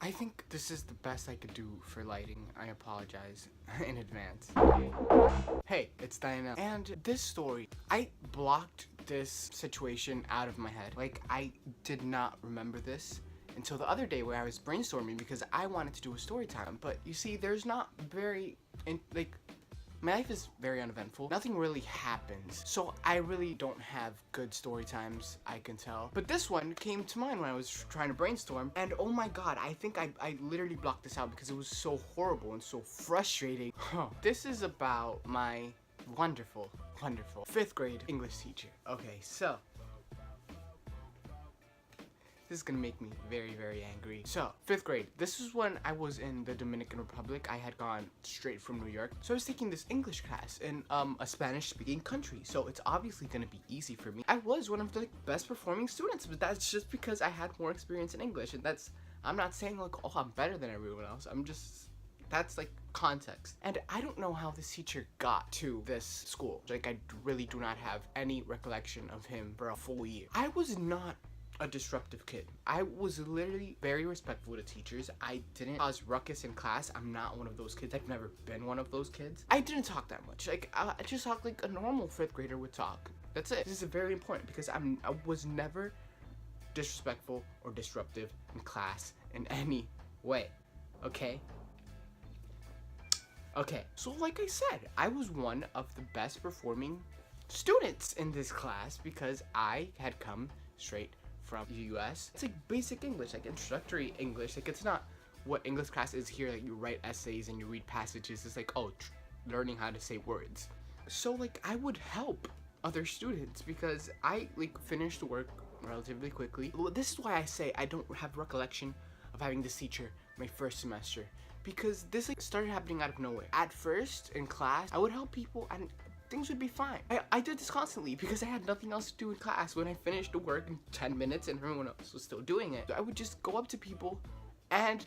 I think this is the best I could do for lighting. I apologize in advance. Hey, it's Diana. And this story, I blocked this situation out of my head. Like, I did not remember this until the other day where I was brainstorming because I wanted to do a story time. But you see, there's not very, my life is very uneventful. Nothing really happens. So I really don't have good story times, I can tell. But this one came to mind when I was trying to brainstorm. And oh my god, I think I literally blocked this out because it was so horrible and so frustrating. This is about my wonderful 5th grade English teacher. Okay, so this is gonna make me very, very angry. So, 5th grade. This is when I was in the Dominican Republic. I had gone straight from New York. So I was taking this English class in a Spanish-speaking country. So it's obviously gonna be easy for me. I was one of the best performing students, but that's just because I had more experience in English. And I'm not saying like, oh, I'm better than everyone else. That's like context. And I don't know how this teacher got to this school. Like, I really do not have any recollection of him for a full year. I was not a disruptive kid. I was literally very respectful to teachers. I didn't cause ruckus in class. I'm not one of those kids. I've never been one of those kids. I didn't talk that much. Like, I just talked like a normal 5th grader would talk. That's it. This is very important because I was never disrespectful or disruptive in class in any way. Okay? Okay, so like I said, I was one of the best performing students in this class because I had come straight from the US. It's like basic English, like introductory English. Like, it's not what English class is here. Like, you write essays and you read passages. It's like, oh, learning how to say words. So like, I would help other students because I like finished the work relatively quickly. This is why I say I don't have recollection of having this teacher my first semester, because this like started happening out of nowhere. At first in class, I would help people and things would be fine. I did this constantly because I had nothing else to do in class. When I finished the work in 10 minutes and everyone else was still doing it, I would just go up to people and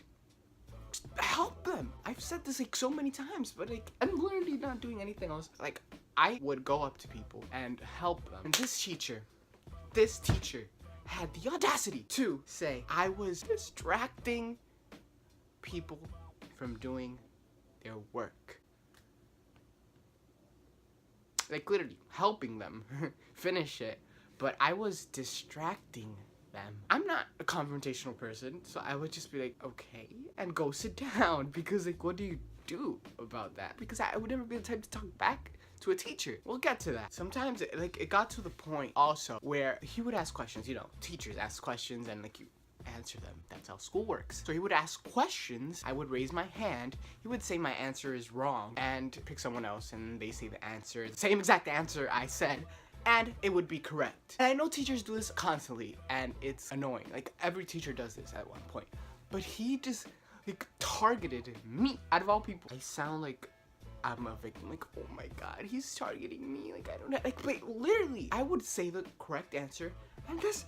help them. I've said this like so many times, but like, I'm literally not doing anything else. Like, I would go up to people and help them. And this teacher had the audacity to say I was distracting people from doing their work. Like, literally helping them finish it, but I was distracting them. I'm not a confrontational person, so I would just be like, okay, and go sit down, because like, what do you do about that? Because I would never be the type to talk back to a teacher. We'll get to that. Sometimes it got to the point also where he would ask questions. You know, teachers ask questions and like, you answer them. That's how school works. So he would ask questions, I would raise my hand, he would say my answer is wrong, and pick someone else and they say the answer, the same exact answer I said, and it would be correct. And I know teachers do this constantly and it's annoying. Like, every teacher does this at one point. But he just like targeted me out of all people. I sound like I'm a victim. Like, oh my god, he's targeting me. Like, I don't know. Like, wait, literally, I would say the correct answer and this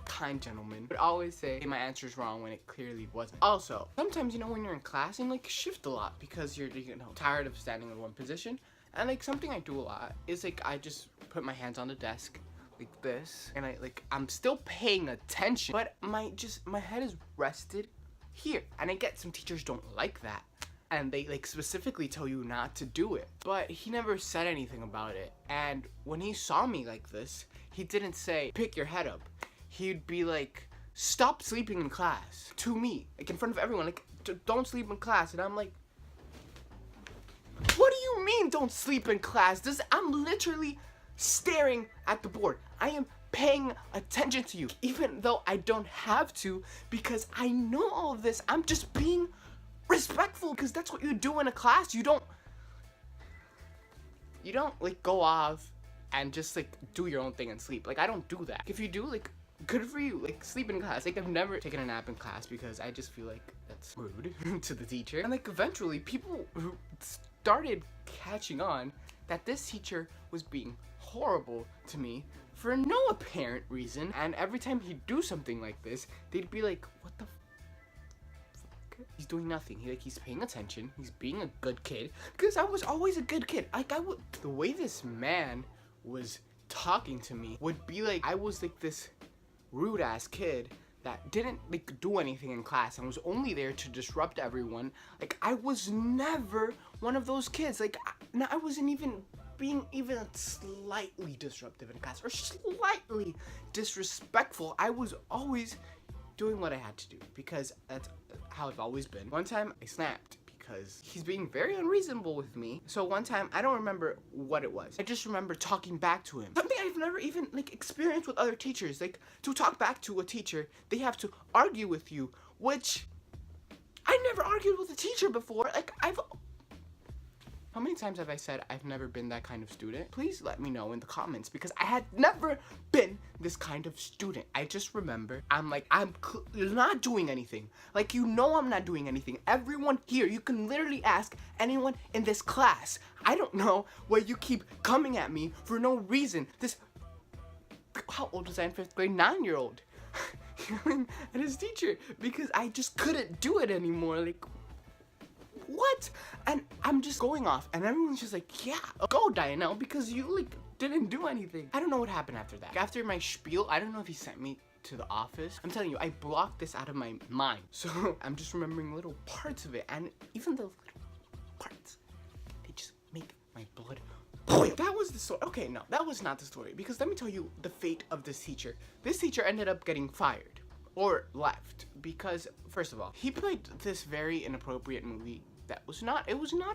kind gentleman would always say, hey, my answer's wrong, when it clearly wasn't. Also, sometimes, you know, when you're in class and like shift a lot because you're, you know, tired of standing in one position. And like, something I do a lot is like, I just put my hands on the desk like this, and I'm still paying attention, but my head is rested here. And I get some teachers don't like that, and they like specifically tell you not to do it, but he never said anything about it. And when he saw me like this, he didn't say, pick your head up. He'd be like, stop sleeping in class, to me, like in front of everyone, like, don't sleep in class. And I'm like, what do you mean don't sleep in class? I'm literally staring at the board. I am paying attention to you, even though I don't have to, because I know all of this. I'm just being respectful, because that's what you do in a class. You don't like go off and just like do your own thing and sleep. Like, I don't do that. If you do, like, good for you. Like, sleep in class. Like, I've never taken a nap in class because I just feel like that's rude to the teacher. And like, eventually people started catching on that this teacher was being horrible to me for no apparent reason. And every time he'd do something like this, they'd be like, what the fuck? He's doing nothing. He's paying attention. He's being a good kid. Because I was always a good kid. Like, the way this man was talking to me would be like I was like this rude ass kid that didn't like do anything in class and was only there to disrupt everyone. Like I was never one of those kids. Like I wasn't even being even slightly disruptive in class or slightly disrespectful. I was always doing what I had to do because that's how I've always been. One time I snapped because he's being very unreasonable with me. So one time, I don't remember what it was. I just remember talking back to him. Something I've never even like experienced with other teachers. Like to talk back to a teacher, they have to argue with you, which I never argued with a teacher before. Like how many times have I said I've never been that kind of student? Please let me know in the comments because I had never been this kind of student. I just remember I'm not doing anything. Like I'm not doing anything. Everyone here, you can literally ask anyone in this class. I don't know why you keep coming at me for no reason. How old was I in 5th grade? 9-year-old. Yelling at his teacher because I just couldn't do it anymore. Like, what? And I'm just going off and everyone's just like, yeah, go Dianel because you like didn't do anything. I don't know what happened after that. After my spiel, I don't know if he sent me to the office. I'm telling you, I blocked this out of my mind. So I'm just remembering little parts of it, and even the little parts, they just make my blood boil. That was the story. Okay, no, that was not the story because let me tell you the fate of this teacher. This teacher ended up getting fired or left because first of all, he played this very inappropriate movie that was not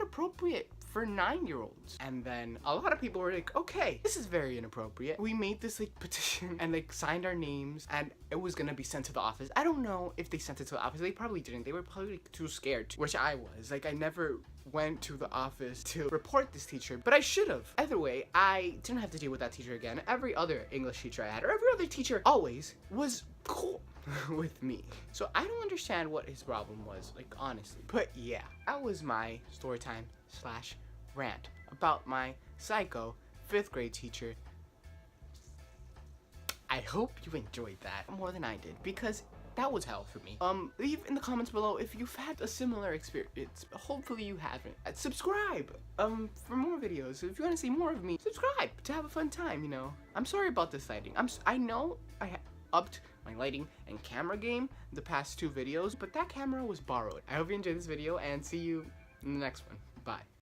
appropriate for 9-year-olds. And then a lot of people were like, okay, this is very inappropriate. We made this like petition and like signed our names and it was gonna be sent to the office. I don't know if they sent it to the office. They probably didn't. They were probably like, too scared to, which I was. Like I never went to the office to report this teacher, but I should have. Either way, I didn't have to deal with that teacher again. Every other English teacher I had, or every other teacher always was cool with me. So I don't understand what his problem was, like honestly. But yeah, that was my story time / rant about my psycho 5th grade teacher. I hope you enjoyed that more than I did because that was hell for me. Leave in the comments below if you've had a similar experience. Hopefully you haven't. Subscribe for more videos. If you want to see more of me, subscribe to have a fun time, you know. I'm sorry about this lighting. I know I upped my lighting and camera game the past 2 videos, but that camera was borrowed. I hope you enjoyed this video and see you in the next one. Bye.